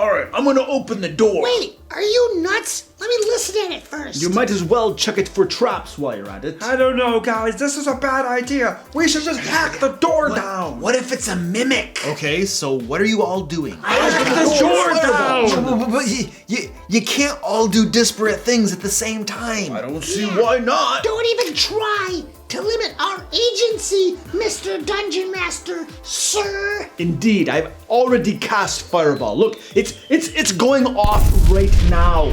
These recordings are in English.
Alright, I'm gonna open the door. Wait, are you nuts? Let me listen at it first. You might as well check it for traps while you're at it. I don't know, guys. This is a bad idea. We should just hack the door down. What if it's a mimic? Okay, so what are you all doing? Hack the door down. But you can't all do disparate things at the same time. I don't see why not. Don't even try to limit our agency, Mr. Dungeon Master, sir. Indeed, I've already cast Fireball. Look, it's going off right now.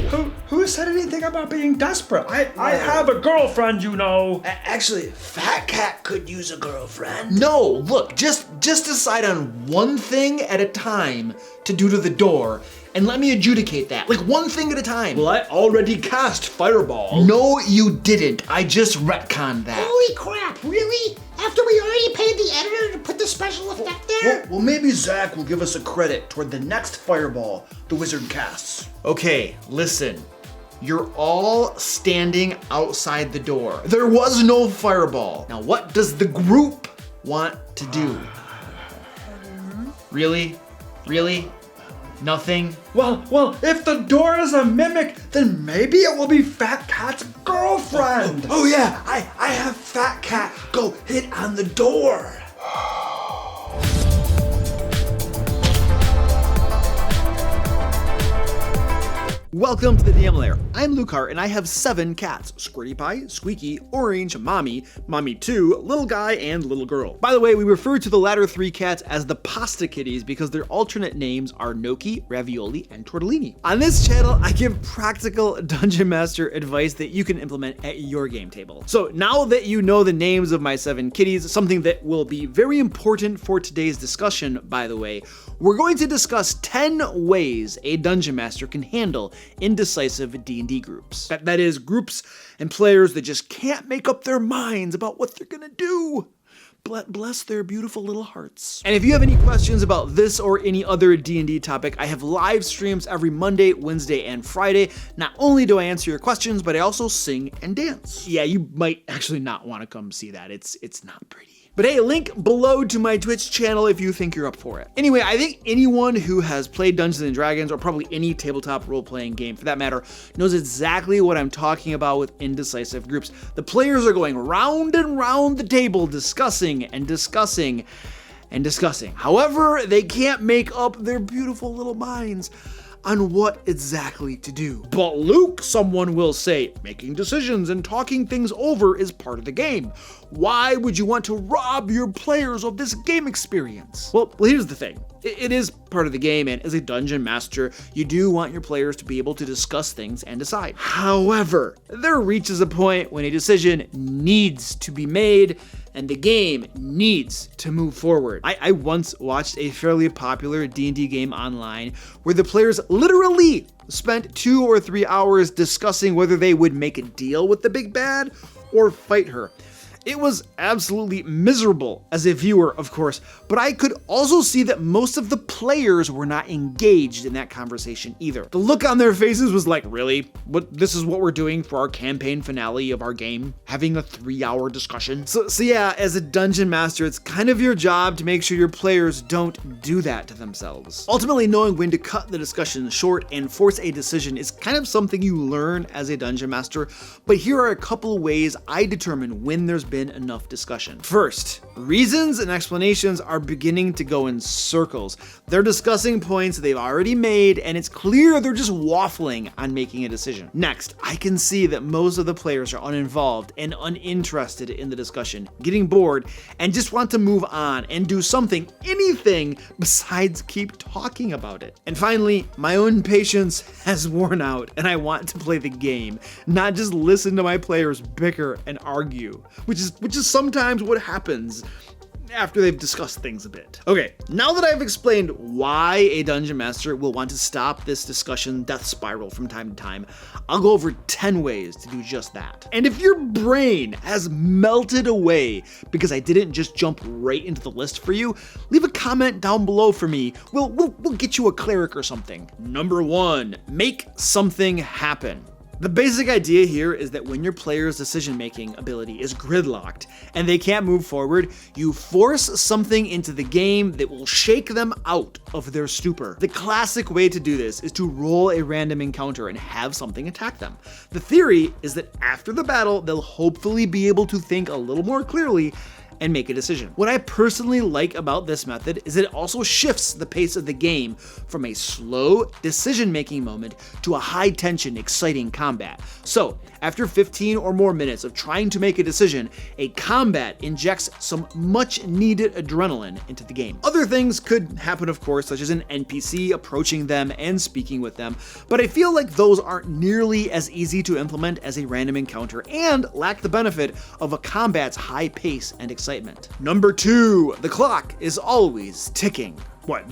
Who said anything about being desperate? I have a girlfriend, you know. Actually, Fat Cat could use a girlfriend. No, look, just decide on one thing at a time to do to the door, and let me adjudicate that. Like one thing at a time. Well, I already cast Fireball. No, you didn't. I just retconned that. Holy crap, really? After we already paid the editor to put the special effect there? Well, maybe Zach will give us a credit toward the next Fireball the wizard casts. Okay, listen. You're all standing outside the door. There was no Fireball. Now, what does the group want to do? Really? Really? Nothing? Well, if the door is a mimic, then maybe it will be Fat Cat's girlfriend. Oh yeah, I have Fat Cat go hit on the door. Welcome to the DM Lair. I'm Lucar, and I have 7 cats: Squirty Pie, Squeaky, Orange, Mommy, Mommy 2, Little Guy, and Little Girl. By the way, we refer to the latter 3 cats as the Pasta Kitties because their alternate names are Gnocchi, Ravioli, and Tortellini. On this channel, I give practical Dungeon Master advice that you can implement at your game table. So now that you know the names of my 7 kitties, something that will be very important for today's discussion, by the way, we're going to discuss 10 ways a Dungeon Master can handle indecisive D&D groups. That is, groups and players that just can't make up their minds about what they're gonna do. Bless their beautiful little hearts. And if you have any questions about this or any other D&D topic, I have live streams every Monday, Wednesday, and Friday. Not only do I answer your questions, but I also sing and dance. Yeah, you might actually not want to come see that. It's not pretty. But hey, link below to my Twitch channel if you think you're up for it. Anyway, I think anyone who has played Dungeons & Dragons, or probably any tabletop role-playing game for that matter, knows exactly what I'm talking about with indecisive groups. The players are going round and round the table discussing and discussing and discussing. However, they can't make up their beautiful little minds on what exactly to do. But Luke, someone will say, making decisions and talking things over is part of the game. Why would you want to rob your players of this game experience? Well, here's the thing. It is part of the game, and as a dungeon master, you do want your players to be able to discuss things and decide. However, there reaches a point when a decision needs to be made and the game needs to move forward. I once watched a fairly popular D&D game online where the players literally spent 2 or 3 hours discussing whether they would make a deal with the big bad or fight her. It was absolutely miserable as a viewer, of course, but I could also see that most of the players were not engaged in that conversation either. The look on their faces was like, really? This is what we're doing for our campaign finale of our game? Having a 3-hour discussion? So yeah, as a dungeon master, it's kind of your job to make sure your players don't do that to themselves. Ultimately, knowing when to cut the discussion short and force a decision is kind of something you learn as a dungeon master, but here are a couple ways I determine when there's been enough discussion. First, reasons and explanations are beginning to go in circles. They're discussing points they've already made, and it's clear they're just waffling on making a decision. Next, I can see that most of the players are uninvolved and uninterested in the discussion, getting bored, and just want to move on and do something, anything, besides keep talking about it. And finally, my own patience has worn out, and I want to play the game, not just listen to my players bicker and argue, which is sometimes what happens after they've discussed things a bit. Okay, now that I've explained why a dungeon master will want to stop this discussion death spiral from time to time, I'll go over 10 ways to do just that. And if your brain has melted away because I didn't just jump right into the list for you, leave a comment down below for me. We'll get you a cleric or something. Number 1, make something happen. The basic idea here is that when your player's decision-making ability is gridlocked and they can't move forward, you force something into the game that will shake them out of their stupor. The classic way to do this is to roll a random encounter and have something attack them. The theory is that after the battle, they'll hopefully be able to think a little more clearly and make a decision. What I personally like about this method is that it also shifts the pace of the game from a slow decision-making moment to a high-tension, exciting combat. So, after 15 or more minutes of trying to make a decision, a combat injects some much-needed adrenaline into the game. Other things could happen, of course, such as an NPC approaching them and speaking with them, but I feel like those aren't nearly as easy to implement as a random encounter and lack the benefit of a combat's high pace and excitement. Number 2, the clock is always ticking. What?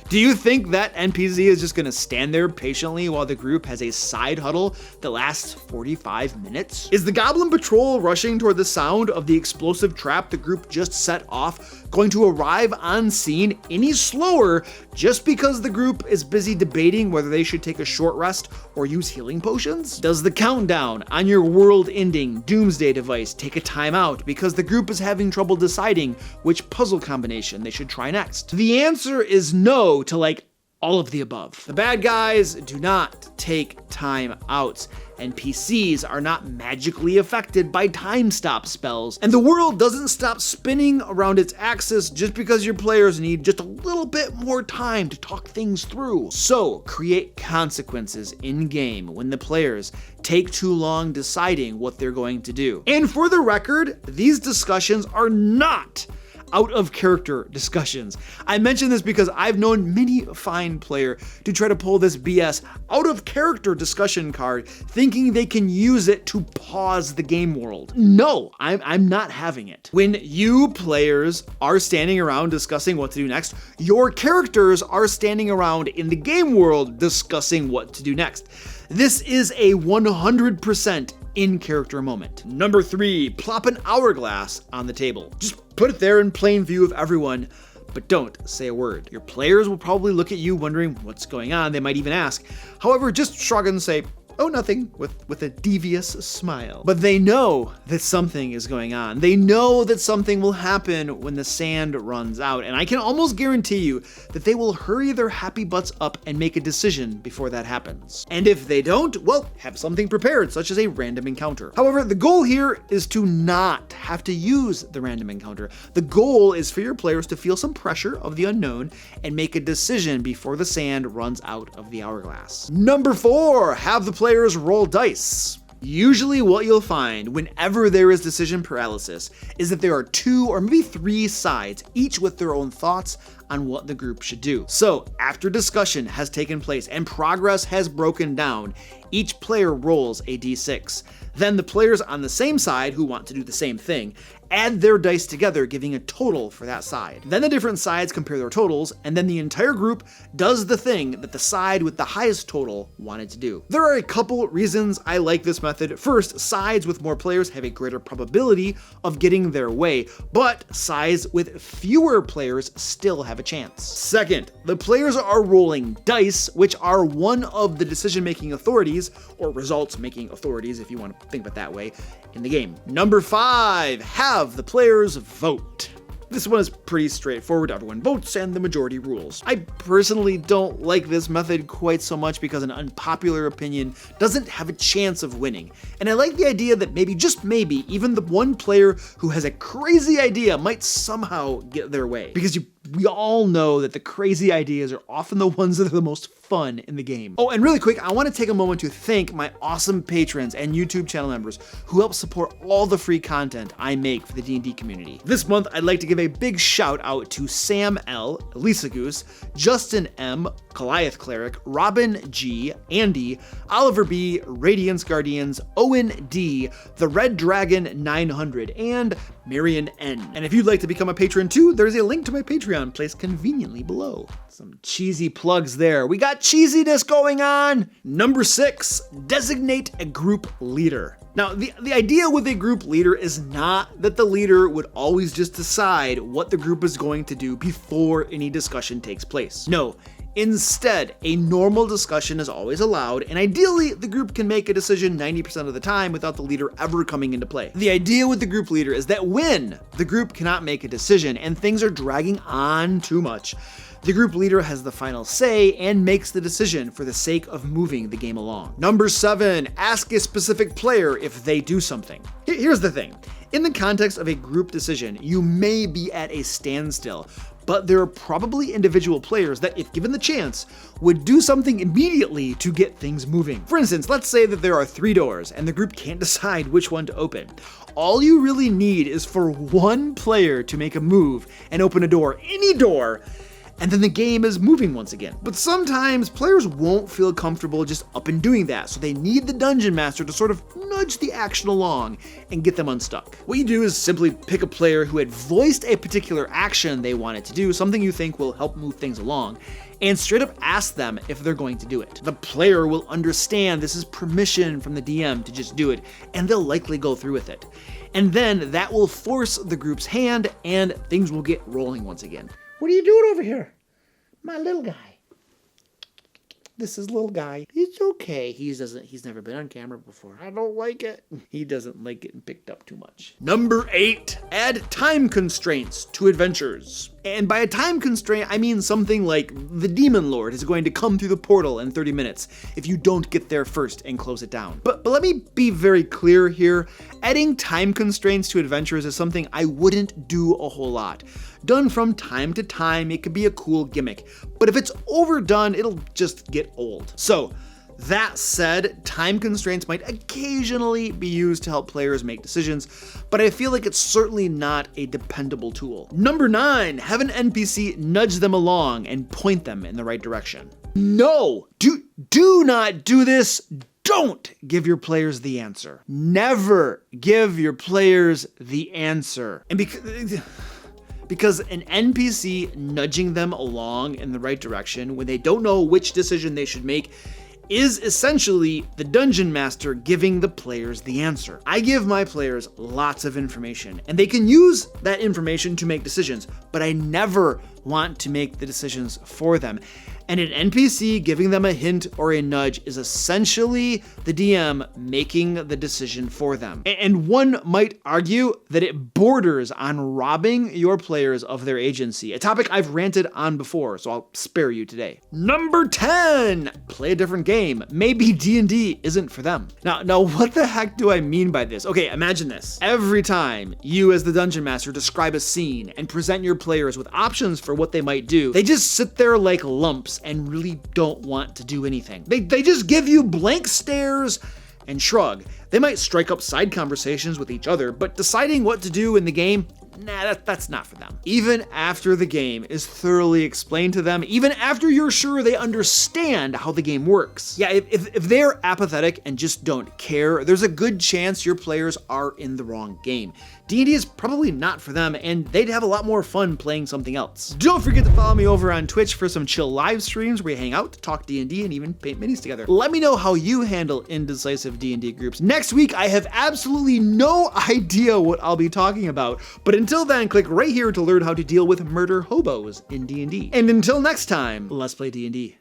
Do you think that NPC is just gonna stand there patiently while the group has a side huddle that lasts 45 minutes? Is the Goblin Patrol rushing toward the sound of the explosive trap the group just set off going to arrive on scene any slower just because the group is busy debating whether they should take a short rest or use healing potions? Does the countdown on your world-ending doomsday device take a timeout because the group is having trouble deciding which puzzle combination they should try next? The answer is no to like all of the above. The bad guys do not take time outs. NPCs are not magically affected by time stop spells, and the world doesn't stop spinning around its axis just because your players need just a little bit more time to talk things through. So, create consequences in-game when the players take too long deciding what they're going to do. And for the record, these discussions are not out of character discussions. I mention this because I've known many a fine player to try to pull this BS out of character discussion card, thinking they can use it to pause the game world. No, I'm not having it. When you players are standing around discussing what to do next, your characters are standing around in the game world discussing what to do next. This is a 100% in-character moment. Number 3, plop an hourglass on the table. Just put it there in plain view of everyone, but don't say a word. Your players will probably look at you wondering what's going on. They might even ask. However, just shrug and say, "Oh, nothing," with a devious smile. But they know that something is going on. They know that something will happen when the sand runs out, and I can almost guarantee you that they will hurry their happy butts up and make a decision before that happens. And if they don't, well, have something prepared, such as a random encounter. However, the goal here is to not have to use the random encounter. The goal is for your players to feel some pressure of the unknown and make a decision before the sand runs out of the hourglass. Number 4, have the players roll dice. Usually what you'll find whenever there is decision paralysis is that there are 2 or maybe 3 sides, each with their own thoughts on what the group should do. So after discussion has taken place and progress has broken down, each player rolls a d6. Then the players on the same side who want to do the same thing add their dice together, giving a total for that side. Then the different sides compare their totals, and then the entire group does the thing that the side with the highest total wanted to do. There are a couple reasons I like this method. First, sides with more players have a greater probability of getting their way, but sides with fewer players still have a chance. Second, the players are rolling dice, which are one of the decision-making authorities, or results-making authorities if you want to think of it that way, in the game. Number 5, have the players vote. This one is pretty straightforward. Everyone votes and the majority rules. I personally don't like this method quite so much because an unpopular opinion doesn't have a chance of winning. And I like the idea that maybe, just maybe, even the one player who has a crazy idea might somehow get their way. Because we all know that the crazy ideas are often the ones that are the most fun in the game. Oh, and really quick, I want to take a moment to thank my awesome patrons and YouTube channel members who help support all the free content I make for the D&D community. This month, I'd like to give a big shout out to Sam L, Lisa Goose, Justin M, Goliath Cleric, Robin G, Andy, Oliver B, Radiance Guardians, Owen D, The Red Dragon 900, and Marion N. And if you'd like to become a patron too, there's a link to my Patreon placed conveniently below. Some cheesy plugs there. We got cheesiness going on! Number 6, designate a group leader. Now, the idea with a group leader is not that the leader would always just decide what the group is going to do before any discussion takes place. No, Instead, a normal discussion is always allowed, and ideally, the group can make a decision 90% of the time without the leader ever coming into play. The idea with the group leader is that when the group cannot make a decision and things are dragging on too much, the group leader has the final say and makes the decision for the sake of moving the game along. Number 7, ask a specific player if they do something. Here's the thing. In the context of a group decision, you may be at a standstill, but there are probably individual players that, if given the chance, would do something immediately to get things moving. For instance, let's say that there are 3 doors and the group can't decide which one to open. All you really need is for one player to make a move and open a door, any door, and then the game is moving once again. But sometimes players won't feel comfortable just up and doing that, so they need the dungeon master to sort of nudge the action along and get them unstuck. What you do is simply pick a player who had voiced a particular action they wanted to do, something you think will help move things along, and straight up ask them if they're going to do it. The player will understand this is permission from the DM to just do it, and they'll likely go through with it. And then that will force the group's hand, and things will get rolling once again. What are you doing over here? My little guy. This is little guy. It's okay. He's never been on camera before. I don't like it. He doesn't like getting picked up too much. Number 8, add time constraints to adventures. And by a time constraint, I mean something like the Demon Lord is going to come through the portal in 30 minutes if you don't get there first and close it down. But let me be very clear here. Adding time constraints to adventures is something I wouldn't do a whole lot. Done from time to time, it could be a cool gimmick, but if it's overdone, it'll just get old. So, that said, time constraints might occasionally be used to help players make decisions, but I feel like it's certainly not a dependable tool. Number 9, have an NPC nudge them along and point them in the right direction. No! Do not do this! Don't give your players the answer. Never give your players the answer. And because an NPC nudging them along in the right direction when they don't know which decision they should make is essentially the dungeon master giving the players the answer. I give my players lots of information, and they can use that information to make decisions, but I never want to make the decisions for them. And an NPC giving them a hint or a nudge is essentially the DM making the decision for them. And one might argue that it borders on robbing your players of their agency, a topic I've ranted on before, so I'll spare you today. Number 10, play a different game. Maybe D&D isn't for them. Now, what the heck do I mean by this? Okay, imagine this. Every time you as the dungeon master describe a scene and present your players with options for what they might do, they just sit there like lumps and really don't want to do anything. They just give you blank stares and shrug. They might strike up side conversations with each other, but deciding what to do in the game, nah, that's not for them. Even after the game is thoroughly explained to them, even after you're sure they understand how the game works. Yeah, if they're apathetic and just don't care, there's a good chance your players are in the wrong game. D&D is probably not for them, and they'd have a lot more fun playing something else. Don't forget to follow me over on Twitch for some chill live streams where we hang out, talk D&D, and even paint minis together. Let me know how you handle indecisive D&D groups. Next week, I have absolutely no idea what I'll be talking about, but until then, click right here to learn how to deal with murder hobos in D&D. And until next time, let's play D&D.